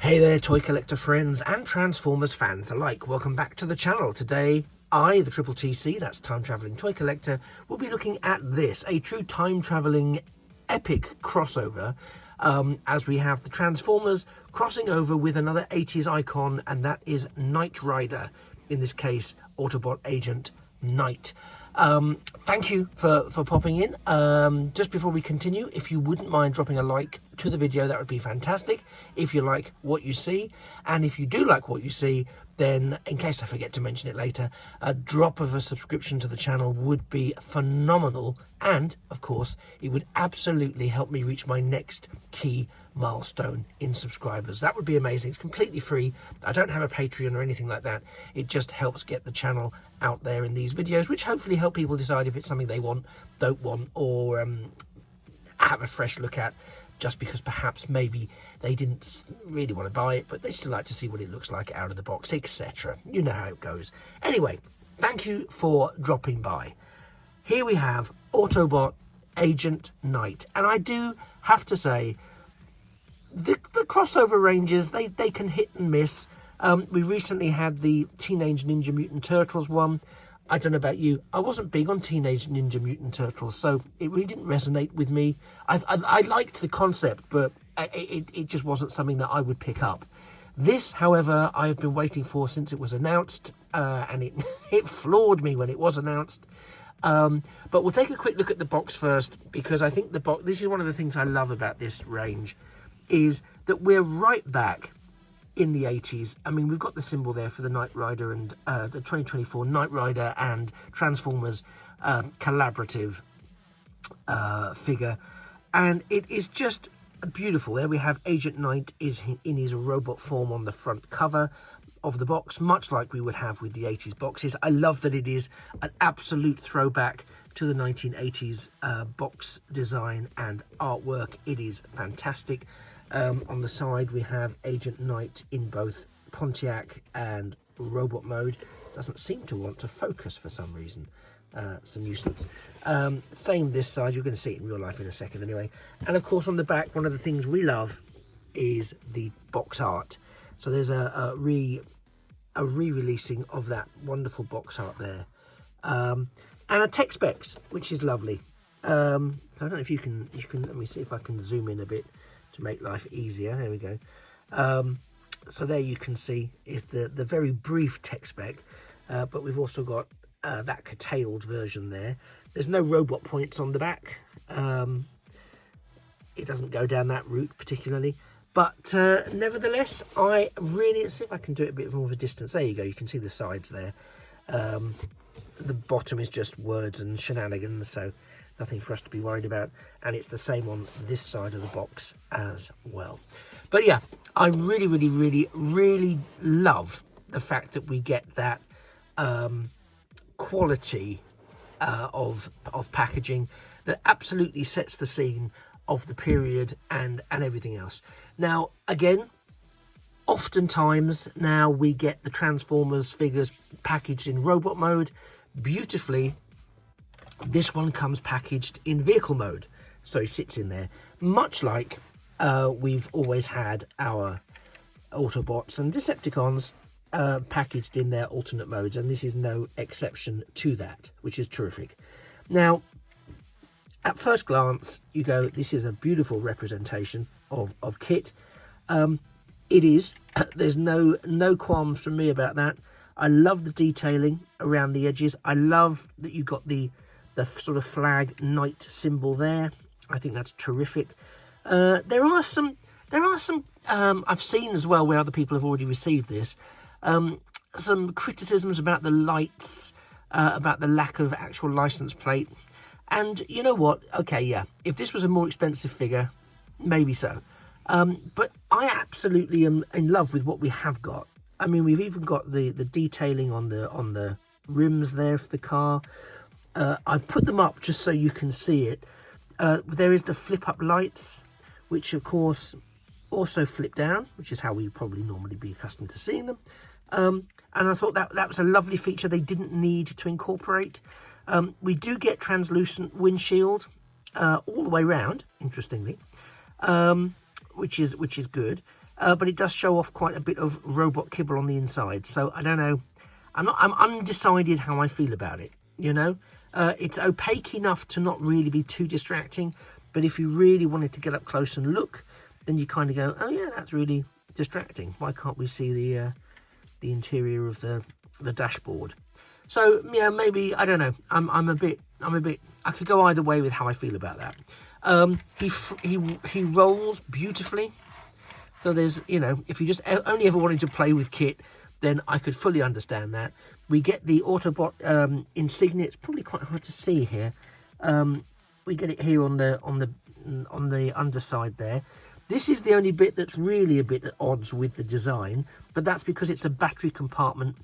Hey there, toy collector friends and Transformers fans alike. Welcome back to the channel. Today, I, the Triple TC, that's Time Travelling Toy Collector, will be looking at this, a true time-travelling epic crossover, as we have the Transformers crossing over with another 80s icon, and that is Knight Rider, in this case, Autobot Agent Knight. Thank you for popping in. Just before we continue, if you wouldn't mind dropping a like to the video, that would be fantastic if you like what you see. And if you do like what you see, then in case I forget to mention it later, a drop of a subscription to the channel would be phenomenal. And of course, it would absolutely help me reach my next key milestone in subscribers. That would be amazing. It's completely free. I don't have a Patreon or anything like that. It just helps get the channel out there in these videos, which hopefully help people decide if it's something they want, don't want, or have a fresh look at, just because perhaps maybe they didn't really want to buy it, but they still like to see what it looks like out of the box, etc. You know how it goes. Anyway, thank you for dropping by. Here we have Autobot Agent Knight, and I do have to say, the crossover ranges, they can hit and miss. We recently had the Teenage Ninja Mutant Turtles one. I don't know about you, I wasn't big on Teenage Ninja Mutant Turtles, so it really didn't resonate with me. I liked the concept, but it just wasn't something that I would pick up. This, however, I've been waiting for since it was announced, and it floored me when it was announced. But we'll take a quick look at the box first, because I think the box, this is one of the things I love about this range, is that we're right back in the 80s. I mean, we've got the symbol there for the Knight Rider and the 2024 Knight Rider and Transformers collaborative figure, and it is just beautiful. There we have Agent Knight is in his robot form on the front cover of the box, much like we would have with the 80s boxes. I love that it is an absolute throwback to the 1980s box design and artwork. It is fantastic. On the side we have Agent Knight in both Pontiac and robot mode. Doesn't seem to want to focus for some reason. It's a nuisance. Same this side, you're going to see it in real life in a second anyway. And of course on the back, one of the things we love is the box art. So there's a re-releasing of that wonderful box art there. And a tech specs, which is lovely. So I don't know if you can, let me see if I can zoom in a bit to make life easier. There we go. So there you can see is the very brief tech spec, but we've also got that curtailed version there. There's no robot points on the back. It doesn't go down that route particularly, but nevertheless, I really, let's see if I can do it a bit more of a distance. There you go, you can see the sides there. The bottom is just words and shenanigans, so nothing for us to be worried about, and it's the same on this side of the box as well. But yeah, I really love the fact that we get that quality of packaging that absolutely sets the scene of the period and everything else. Now again, oftentimes now we get the Transformers figures packaged in robot mode beautifully. This one comes packaged in vehicle mode, so it sits in there, much like we've always had our Autobots and Decepticons packaged in their alternate modes, and this is no exception to that, which is terrific. Now, at first glance, you go, this is a beautiful representation of KITT. It is. There's no qualms from me about that. I love the detailing around the edges. I love that you've got the sort of flag knight symbol there. I think that's terrific. There are some I've seen as well where other people have already received this, some criticisms about the lights, about the lack of actual license plate. And you know what? Okay, yeah, if this was a more expensive figure, maybe so. But I absolutely am in love with what we have got. I mean, we've even got the detailing on the rims there for the car. I've put them up just so you can see it. There is the flip up lights, which of course also flip down, which is how we probably normally be accustomed to seeing them. And I thought that was a lovely feature they didn't need to incorporate. We do get translucent windshield all the way around, interestingly, which is good. but it does show off quite a bit of robot kibble on the inside. So I don't know. I'm undecided how I feel about it. You know, it's opaque enough to not really be too distracting, but if you really wanted to get up close and look, then you kind of go, oh yeah, that's really distracting. Why can't we see the interior of the dashboard? So yeah, maybe, I don't know. I'm a bit. I could go either way with how I feel about that. He rolls beautifully. So there's, you know, if you just only ever wanted to play with KITT, then I could fully understand that. We get the Autobot insignia. It's probably quite hard to see here. We get it here on the underside there. This is the only bit that's really a bit at odds with the design, but that's because it's a battery compartment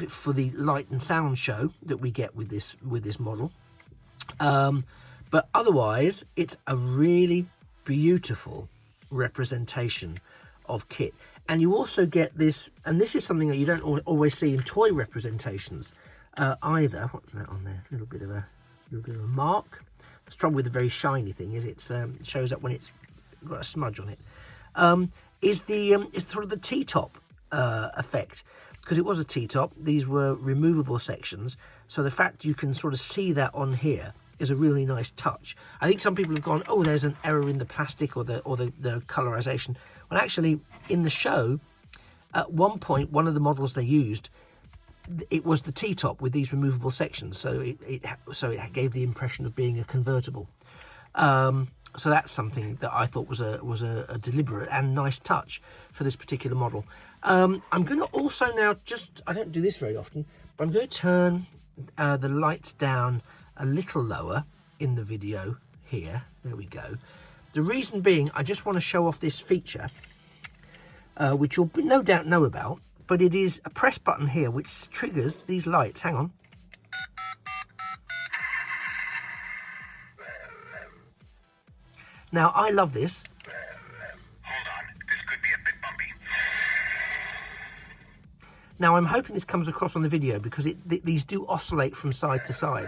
for the light and sound show that we get with this model. But otherwise, it's a really beautiful representation of KITT. And you also get this, and this is something that you don't always see in toy representations either. What's that on there? A little bit of a mark. The trouble with a very shiny thing is it shows up when it's got a smudge on it. Is sort of the T-top effect, because it was a T-top. These were removable sections, so the fact you can sort of see that on here is a really nice touch. I think some people have gone, oh, there's an error in the plastic or the colorization. Well, actually, in the show, at one point, one of the models they used, it was the T-top with these removable sections, so it gave the impression of being a convertible. So that's something that I thought was a deliberate and nice touch for this particular model. I'm going to also now I don't do this very often, but I'm going to turn the lights down a little lower in the video here. There we go. The reason being, I just want to show off this feature, which you'll no doubt know about, but it is a press button here which triggers these lights. Hang on. Now, I love this. Hold on, this could be a bit bumpy. Now, I'm hoping this comes across on the video because these do oscillate from side to side.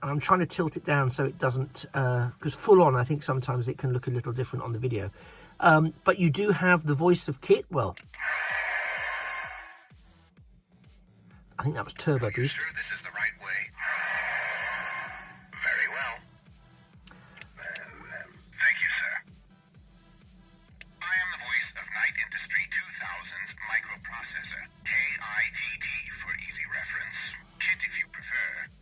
And I'm trying to tilt it down so it doesn't, because full on, I think sometimes it can look a little different on the video. But you do have the voice of KITT. Well, I think that was turbo boost. Are you sure this is the right way? Very well. Thank you, sir. I am the voice of Night Industry 2000's microprocessor, KITT for easy reference. KITT if you prefer.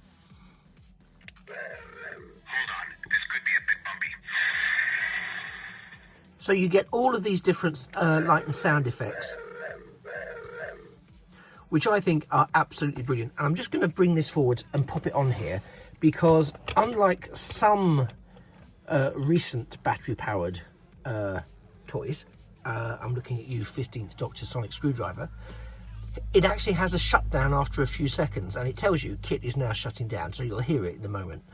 Hold on, this could be a bit bumpy. So you get all of these different light and sound effects, which I think are absolutely brilliant. And I'm just going to bring this forward and pop it on here, because unlike some recent battery-powered toys, I'm looking at you, 15th Doctor Sonic Screwdriver, it actually has a shutdown after a few seconds, and it tells you KITT is now shutting down, so you'll hear it in a moment,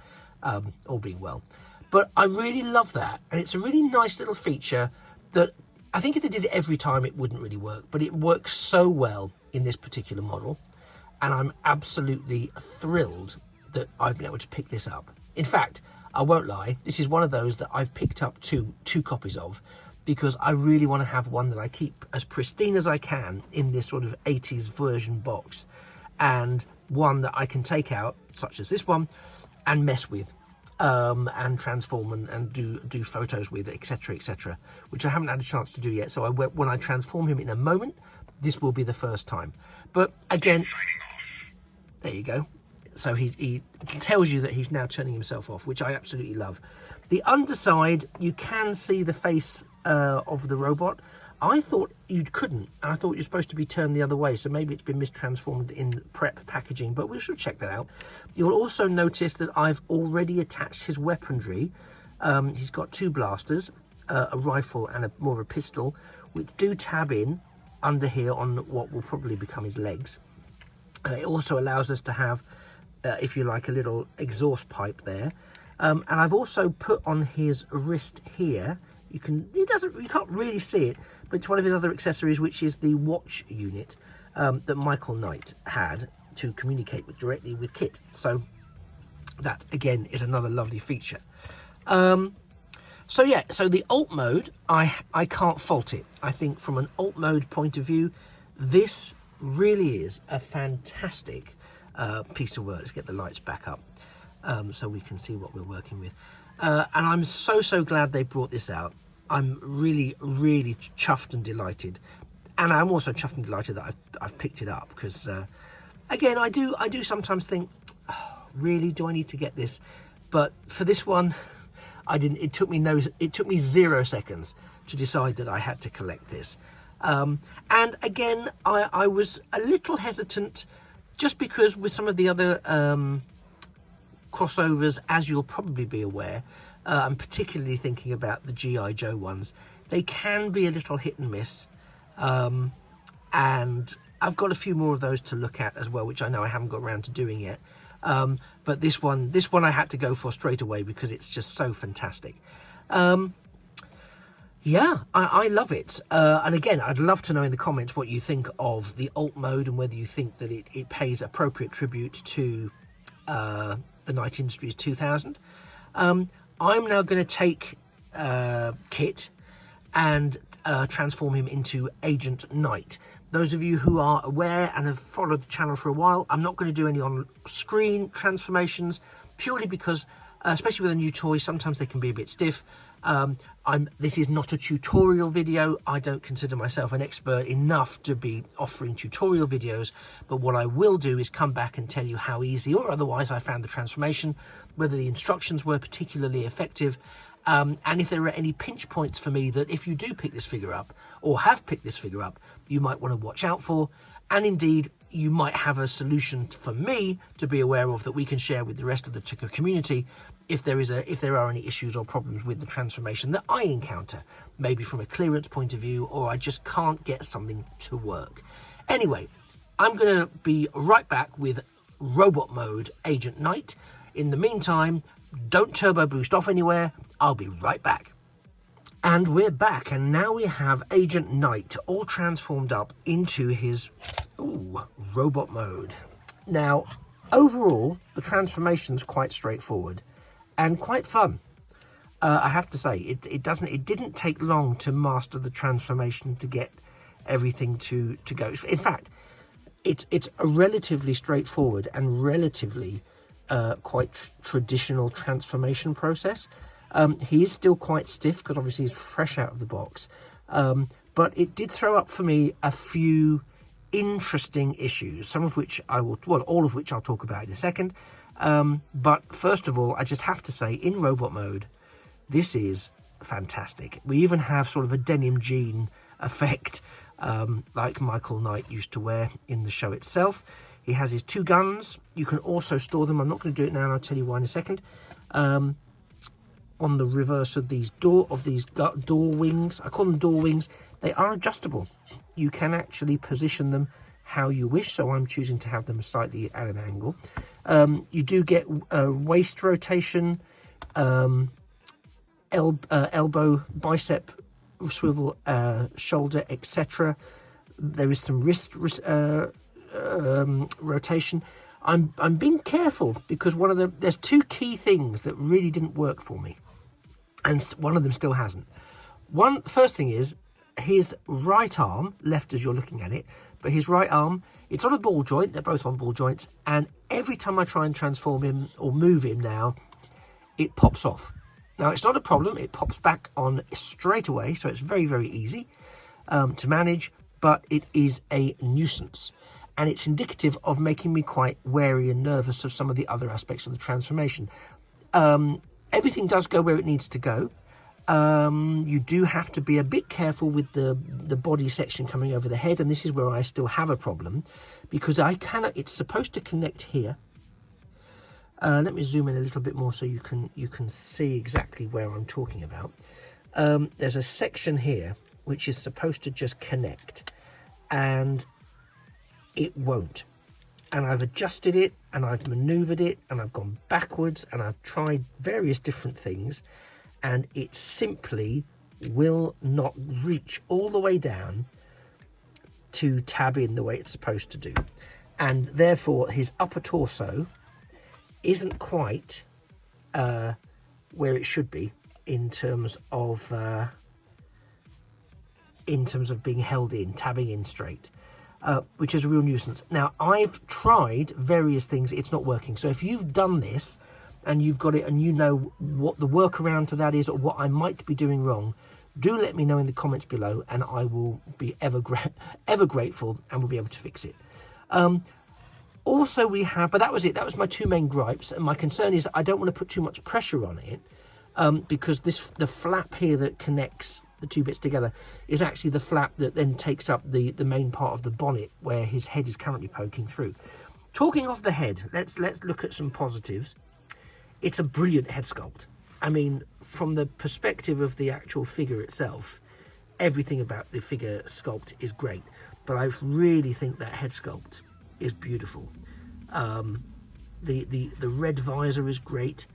all being well. But I really love that, and it's a really nice little feature that I think if they did it every time, it wouldn't really work, but it works so well in this particular model, and I'm absolutely thrilled that I've been able to pick this up. In fact, I won't lie, this is one of those that I've picked up two copies of, because I really want to have one that I keep as pristine as I can in this sort of 80s version box, and one that I can take out, such as this one, and mess with, and transform and do photos with, etc, etc, which I haven't had a chance to do yet. So when I transform him in a moment, this will be the first time. But again, there you go. So he tells you that he's now turning himself off, which I absolutely love. The underside, you can see the face of the robot. I thought you couldn't. I thought you're supposed to be turned the other way, so maybe it's been mistransformed in prep packaging, but we should check that out. You'll also notice that I've already attached his weaponry. He's got two blasters, a rifle and more of a pistol, which do tab in under here on what will probably become his legs. It also allows us to have, if you like, a little exhaust pipe there. And I've also put on his wrist here, you can't really see it, but it's one of his other accessories, which is the watch unit that Michael Knight had to communicate directly with KITT. So that again is another lovely feature. So So yeah, so the alt mode, I can't fault it. I think from an alt mode point of view, this really is a fantastic piece of work. Let's get the lights back up so we can see what we're working with. And I'm so glad they brought this out. I'm really chuffed and delighted. And I'm also chuffed and delighted that I've picked it up, because again, I do sometimes think, oh, really, do I need to get this? But for this one, I didn't. It took me 0 seconds to decide that I had to collect this. And again, I was a little hesitant, just because with some of the other crossovers, as you'll probably be aware, I'm particularly thinking about the G.I. Joe ones. They can be a little hit and miss, and I've got a few more of those to look at as well, which I know I haven't got around to doing yet. But this one I had to go for straight away because it's just so fantastic. Yeah, I love it. And again, I'd love to know in the comments what you think of the alt mode, and whether you think that it pays appropriate tribute to the Knight Industries 2000. I'm now going to take KITT and transform him into Agent Knight. Those of you who are aware and have followed the channel for a while, I'm not going to do any on-screen transformations, purely because, especially with a new toy, sometimes they can be a bit stiff. This is not a tutorial video. I don't consider myself an expert enough to be offering tutorial videos, but what I will do is come back and tell you how easy or otherwise I found the transformation, whether the instructions were particularly effective, and if there are any pinch points for me that if you do pick this figure up, or have picked this figure up, you might want to watch out for. And indeed, you might have a solution for me to be aware of that we can share with the rest of the Ticker community if there are any issues or problems with the transformation that I encounter, maybe from a clearance point of view, or I just can't get something to work. Anyway, I'm going to be right back with Robot Mode Agent Knight. In the meantime, don't turbo boost off anywhere. I'll be right back. And we're back, and now we have Agent Knight all transformed up into his robot mode. Now, overall, the transformation's quite straightforward and quite fun. I have to say, it didn't take long to master the transformation to get everything to go. In fact, it's a relatively straightforward and relatively quite traditional transformation process. He is still quite stiff because obviously he's fresh out of the box, but it did throw up for me a few interesting issues, some of which all of which I'll talk about in a second. But first of all, I just have to say, in robot mode, this is fantastic. We even have sort of a denim jean effect, like Michael Knight used to wear in the show itself. He has his 2 guns. You can also store them. I'm not going to do it now, and I'll tell you why in a second. On the reverse of these door wings, I call them door wings. They are adjustable. You can actually position them how you wish, so I'm choosing to have them slightly at an angle. You do get waist rotation, elbow, bicep swivel, shoulder, etc. There is some wrist rotation. I'm being careful because there's 2 key things that really didn't work for me, and one of them still hasn't. First thing is his right arm, left as you're looking at it, but his right arm, it's on a ball joint. They're both on ball joints, and every time I try and transform him or move him now, it pops off. Now, it's not a problem. It pops back on straight away, so it's very easy to manage, but it is a nuisance. And it's indicative of making me quite wary and nervous of some of the other aspects of the transformation. Everything does go where it needs to go. You do have to be a bit careful with the body section coming over the head, and this is where I still have a problem, because it's supposed to connect here. Let me zoom in a little bit more so you can see exactly where I'm talking about. There's a section here which is supposed to just connect, and it won't. And I've adjusted it, and I've maneuvered it, and I've gone backwards, and I've tried various different things, and it simply will not reach all the way down to tab in the way it's supposed to do. And therefore his upper torso isn't quite where it should be. in terms of being held in, tabbing in straight, which is a real nuisance. Now, I've tried various things, it's not working. So if you've done this and you've got it and you know what the workaround to that is or what I might be doing wrong, do let me know in the comments below, and I will be ever grateful, and we'll be able to fix it. Also, we have, but that was it. That was my two main gripes, and my concern is that I don't want to put too much pressure on it, because the flap here that connects the two bits together is actually the flap that then takes up the main part of the bonnet where his head is currently poking through. Talking of the head, let's look at some positives. It's a brilliant head sculpt. I mean, from the perspective of the actual figure itself, everything about the figure sculpt is great, but I really think that head sculpt is beautiful. The red visor is great.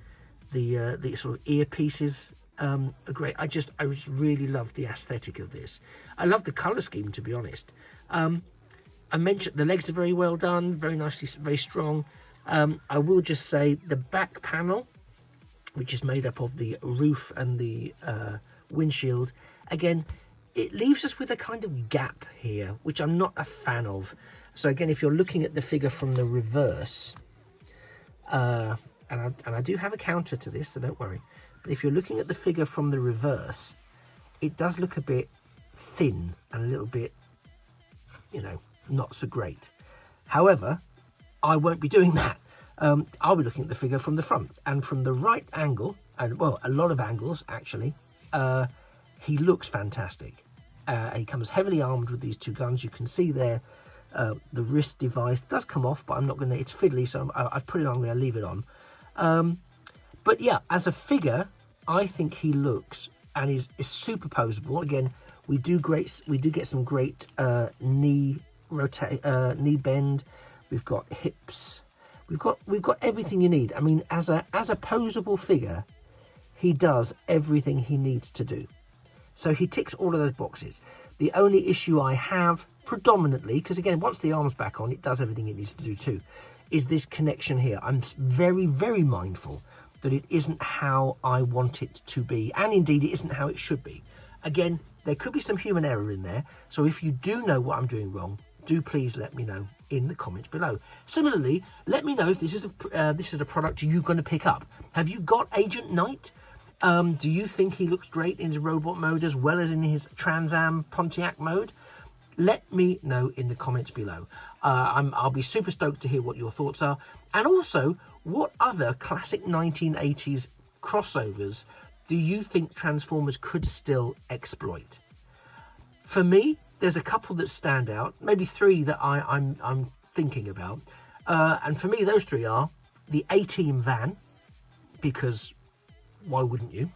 The sort of earpieces are great. I just really love the aesthetic of this. I love the color scheme, to be honest. I mentioned the legs are very well done, very nicely, very strong. I will just say the back panel, which is made up of the roof and the windshield, again, it leaves us with a kind of gap here, which I'm not a fan of. So again, if you're looking at the figure from the reverse, and I do have a counter to this, so don't worry, but if you're looking at the figure from the reverse, it does look a bit thin and a little bit, you know, not so great. However, I won't be doing that. I'll be looking at the figure from the front, and from the right angle, and well, a lot of angles actually, he looks fantastic. He comes heavily armed with these two guns. You can see there the wrist device does come off, but I'm not going to, it's fiddly, so I've put it on, I'm going to leave it on. But yeah, as a figure, I think he looks and is super posable. Again, we do get some great knee bend. We've got hips. We've got everything you need. I mean, as a posable figure, he does everything he needs to do. So he ticks all of those boxes. The only issue I have predominantly, because again, once the arm's back on, it does everything it needs to do too, is this connection here. I'm very, very mindful that it isn't how I want it to be, and indeed it isn't how it should be. Again, there could be some human error in there, so if you do know what I'm doing wrong, do please let me know in the comments below. Similarly, let me know if this is a product you're going to pick up. Have you got Agent Knight? Do you think he looks great in his robot mode as well as in his Trans Am Pontiac mode? Let me know in the comments below. I'll be super stoked to hear what your thoughts are. And also, what other classic 1980s crossovers do you think Transformers could still exploit? For me, there's a couple that stand out, maybe three that I'm thinking about. And for me, those three are the A-Team van, because why wouldn't you?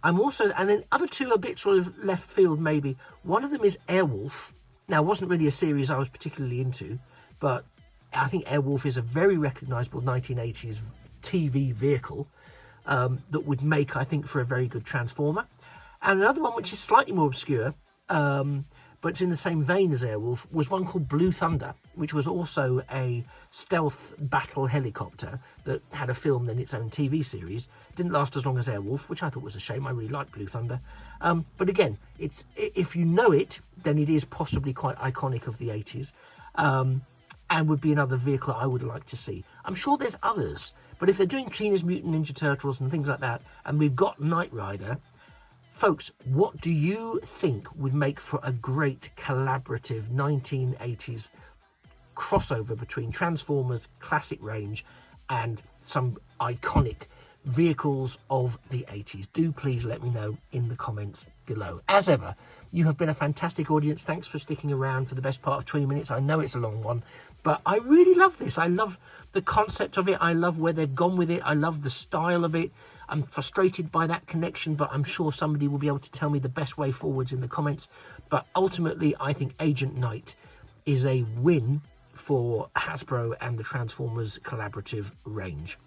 I'm also, and then other two are a bit sort of left field maybe. One of them is Airwolf. Now, it wasn't really a series I was particularly into, but I think Airwolf is a very recognisable 1980s TV vehicle that would make, I think, for a very good Transformer. And another one which is slightly more obscure, but it's in the same vein as Airwolf, was one called Blue Thunder, which was also a stealth battle helicopter that had a film, then its own TV series. Didn't last as long as Airwolf, which I thought was a shame. I really liked Blue Thunder. But again, it's, if you know it, then it is possibly quite iconic of the 80s, and would be another vehicle I would like to see. I'm sure there's others, but if they're doing Teenage Mutant Ninja Turtles and things like that, and we've got Knight Rider, folks, what do you think would make for a great collaborative 1980s crossover between Transformers classic range and some iconic vehicles of the 80s? Do please let me know in the comments below. As ever, you have been a fantastic audience. Thanks for sticking around for the best part of 20 minutes. I know it's a long one, but I really love this. I love the concept of it. I love where they've gone with it. I love the style of it. I'm frustrated by that connection, but I'm sure somebody will be able to tell me the best way forwards in the comments. But ultimately, I think Agent Knight is a win for Hasbro and the Transformers collaborative range.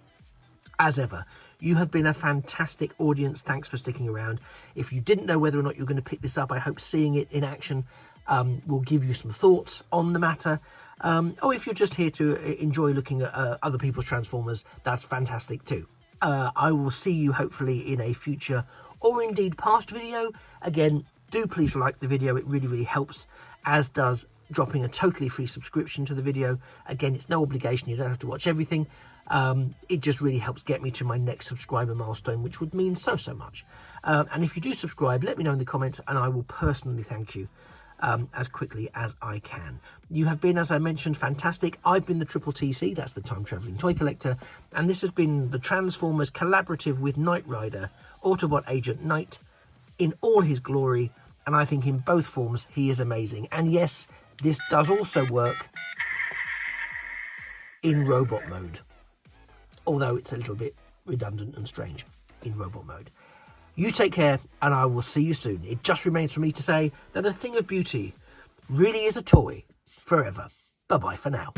As ever, you have been a fantastic audience. Thanks for sticking around. If you didn't know whether or not you're going to pick this up, I hope seeing it in action will give you some thoughts on the matter. Or if you're just here to enjoy looking at other people's Transformers, that's fantastic too. I will see you hopefully in a future or indeed past video. Again, do please like the video. It really, really helps, as does dropping a totally free subscription to the video. Again, it's no obligation. You don't have to watch everything. It just really helps get me to my next subscriber milestone, which would mean so much. And if you do subscribe, let me know in the comments and I will personally thank you as quickly as I can. You have been, as I mentioned, fantastic. I've been the Triple TC, that's the Time Travelling Toy Collector, and this has been the Transformers collaborative with Knight Rider, Autobot Agent Knight, in all his glory, and I think in both forms he is amazing. And yes, this does also work in robot mode, although it's a little bit redundant and strange in robot mode. You take care, and I will see you soon. It just remains for me to say that a thing of beauty really is a toy forever. Bye-bye for now.